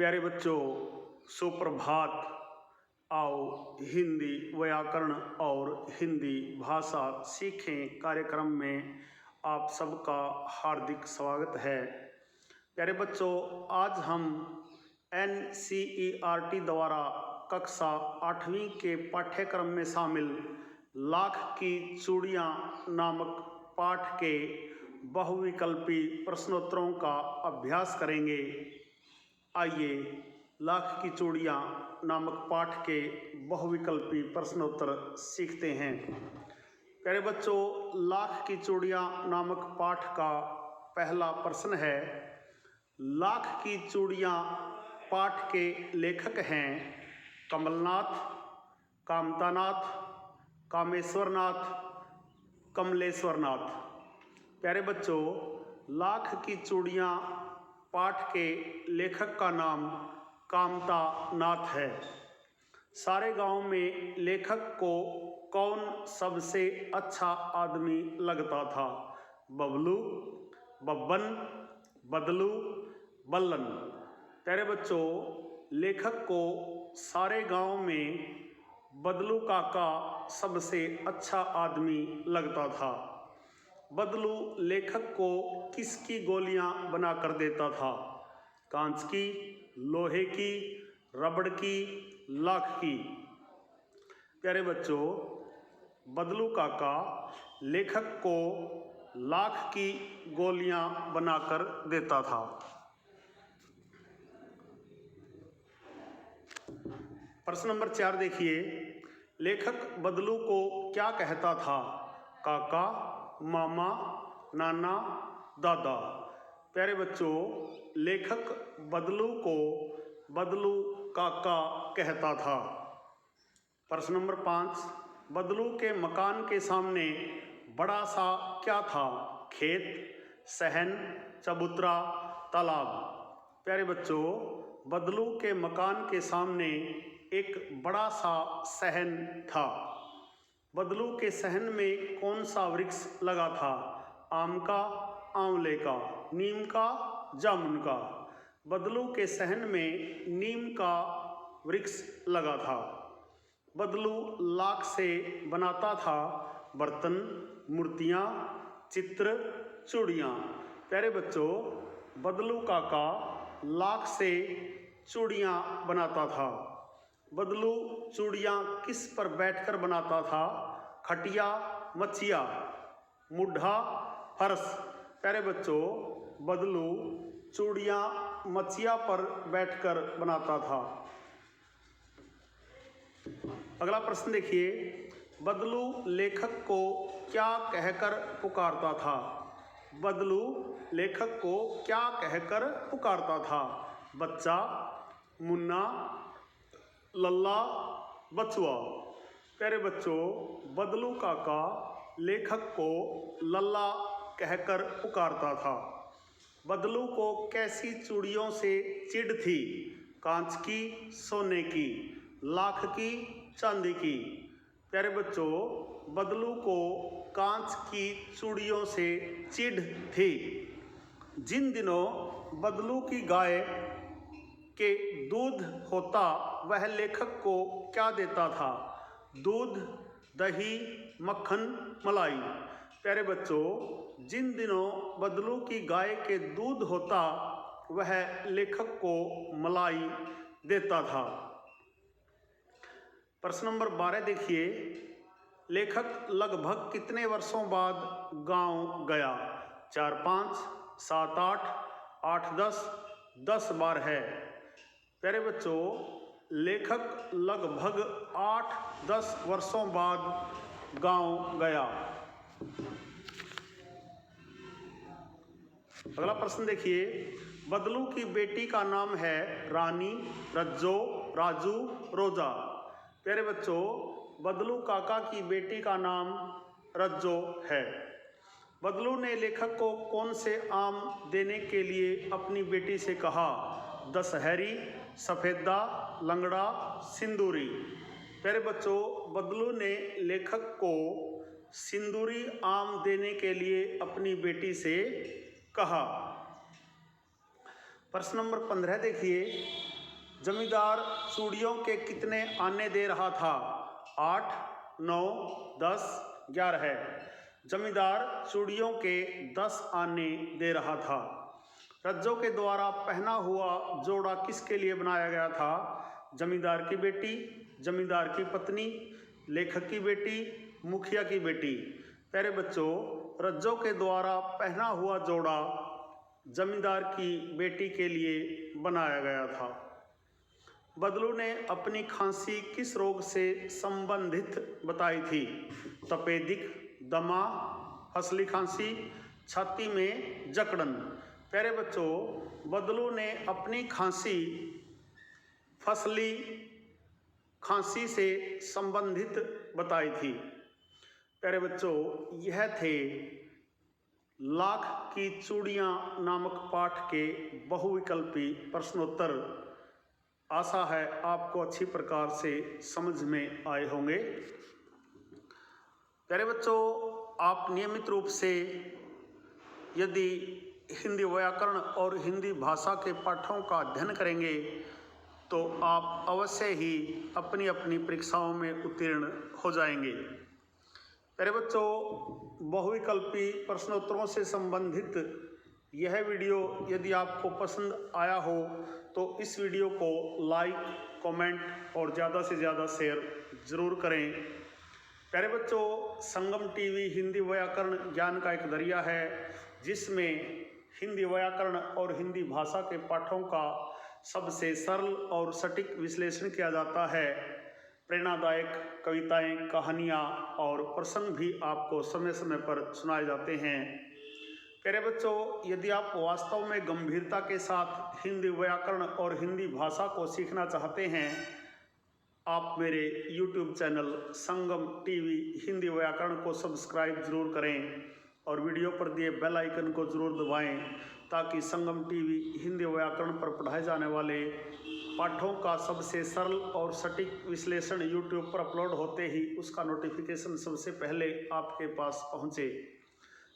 प्यारे बच्चों, सुप्रभात। आओ हिंदी व्याकरण और हिंदी भाषा सीखें कार्यक्रम में आप सबका हार्दिक स्वागत है। प्यारे बच्चों, आज हम NCERT द्वारा कक्षा 8वीं के पाठ्यक्रम में शामिल लाख की चूड़ियाँ नामक पाठ के बहुविकल्पी प्रश्नोत्तरों का अभ्यास करेंगे। आइए लाख की चूड़ियाँ नामक पाठ के बहुविकल्पी प्रश्नोत्तर सीखते हैं। प्यारे बच्चों, लाख की चूड़ियाँ नामक पाठ का पहला प्रश्न है। लाख की चूड़ियाँ पाठ के लेखक हैं कमलनाथ, कामतानाथ, कामेश्वरनाथ, कमलेश्वरनाथ। प्यारे बच्चों, लाख की चूड़ियाँ पाठ के लेखक का नाम कामतानाथ है। सारे गांव में लेखक को कौन सबसे अच्छा आदमी लगता था? बबलू, बब्बन, बदलू, बल्लन। प्यारे बच्चों, लेखक को सारे गांव में बदलू काका सबसे अच्छा आदमी लगता था। बदलू लेखक को किसकी गोलियां बना कर देता था? कांच की, लोहे की, रबड़ की, लाख की। प्यारे बच्चों, बदलू काका लेखक को लाख की गोलियां बनाकर देता था। प्रश्न नंबर 4 देखिए। लेखक बदलू को क्या कहता था? काका, मामा, नाना, दादा। प्यारे बच्चों, लेखक बदलू को बदलू काका कहता था। प्रश्न नंबर 5। बदलू के मकान के सामने बड़ा सा क्या था? खेत, सहन, चबूतरा, तालाब। प्यारे बच्चों, बदलू के मकान के सामने एक बड़ा सा सहन था। बदलू के सहन में कौन सा वृक्ष लगा था? आम का, आंवले का, नीम का, जामुन का। बदलू के सहन में नीम का वृक्ष लगा था। बदलू लाख से बनाता था बर्तन, मूर्तियाँ, चित्र, चूड़ियाँ। प्यारे बच्चों, बदलू काका लाख से चूड़ियाँ बनाता था। बदलू चूड़ियाँ किस पर बैठकर बनाता था? खटिया, मचिया, मुड्ढा, फर्श। प्यारे बच्चों, बदलू चूड़ियाँ मचिया पर बैठकर बनाता था। अगला प्रश्न देखिए। बदलू लेखक को क्या कहकर पुकारता था? बदलू लेखक को क्या कहकर पुकारता था? बच्चा, मुन्ना, लल्ला, बचुआ। प्यारे बच्चों, बदलू काका लेखक को लल्ला कहकर पुकारता था। बदलू को कैसी चूड़ियों से चिढ़ थी? कांच की, सोने की, लाख की, चांदी की। प्यारे बच्चों, बदलू को कांच की चूड़ियों से चिढ़ थी। जिन दिनों बदलू की गाय के दूध होता वह लेखक को क्या देता था? दूध, दही, मक्खन, मलाई। प्यारे बच्चों, जिन दिनों बदलू की गाय के दूध होता वह लेखक को मलाई देता था। प्रश्न नंबर 12 देखिए। लेखक लगभग कितने वर्षों बाद गांव गया? 4, 5, 7, 8, 8, 10, 10 बार है। प्यारे बच्चों, लेखक लगभग 8-10 वर्षों बाद गांव गया। अगला प्रश्न देखिए। बदलू की बेटी का नाम है रानी, रज्जो, राजू, रोजा। प्यारे बच्चों, बदलू काका की बेटी का नाम रज्जो है। बदलू ने लेखक को कौन से आम देने के लिए अपनी बेटी से कहा? दशहरी, सफ़ेदा, लंगड़ा, सिंदूरी। प्यारे बच्चों, बदलू ने लेखक को सिंदूरी आम देने के लिए अपनी बेटी से कहा। प्रश्न नंबर 15 देखिए। जमींदार चूड़ियों के कितने आने दे रहा था? 8, 9, 10, 11 है। जमींदार चूड़ियों के 10 आने दे रहा था। रज्जों के द्वारा पहना हुआ जोड़ा किसके लिए बनाया गया था? जमींदार की बेटी, जमींदार की पत्नी, लेखक की बेटी, मुखिया की बेटी। प्यारे बच्चों, रज्जों के द्वारा पहना हुआ जोड़ा जमींदार की बेटी के लिए बनाया गया था। बदलू ने अपनी खांसी किस रोग से संबंधित बताई थी? तपेदिक, दमा, फसली खांसी, छाती में जकड़न। प्यारे बच्चों, बदलू ने अपनी खांसी फसली खांसी से संबंधित बताई थी। प्यारे बच्चों, यह थे लाख की चूड़ियां नामक पाठ के बहुविकल्पी प्रश्नोत्तर। आशा है आपको अच्छी प्रकार से समझ में आए होंगे। प्यारे बच्चों, आप नियमित रूप से यदि हिंदी व्याकरण और हिंदी भाषा के पाठों का अध्ययन करेंगे तो आप अवश्य ही अपनी अपनी परीक्षाओं में उत्तीर्ण हो जाएंगे। प्यारे बच्चों, बहुविकल्पी प्रश्नोत्तरों से संबंधित यह वीडियो यदि आपको पसंद आया हो तो इस वीडियो को लाइक, कमेंट और ज़्यादा से ज़्यादा शेयर ज़रूर करें। प्यारे बच्चों, संगम टीवी हिंदी व्याकरण ज्ञान का एक दरिया है जिसमें हिंदी व्याकरण और हिंदी भाषा के पाठों का सबसे सरल और सटीक विश्लेषण किया जाता है। प्रेरणादायक कविताएं, कहानियाँ और प्रसंग भी आपको समय समय पर सुनाए जाते हैं। प्यारे बच्चों, यदि आप वास्तव में गंभीरता के साथ हिंदी व्याकरण और हिंदी भाषा को सीखना चाहते हैं, आप मेरे YouTube चैनल संगम टीवी हिंदी व्याकरण को सब्सक्राइब जरूर करें और वीडियो पर दिए बेल आइकन को जरूर दबाएं ताकि संगम टीवी हिंदी व्याकरण पर पढ़ाए जाने वाले पाठों का सबसे सरल और सटीक विश्लेषण YouTube पर अपलोड होते ही उसका नोटिफिकेशन सबसे पहले आपके पास पहुँचे।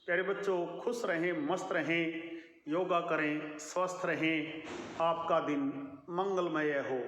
प्यारे बच्चों, खुश रहें, मस्त रहें, योगा करें, स्वस्थ रहें। आपका दिन मंगलमय हो।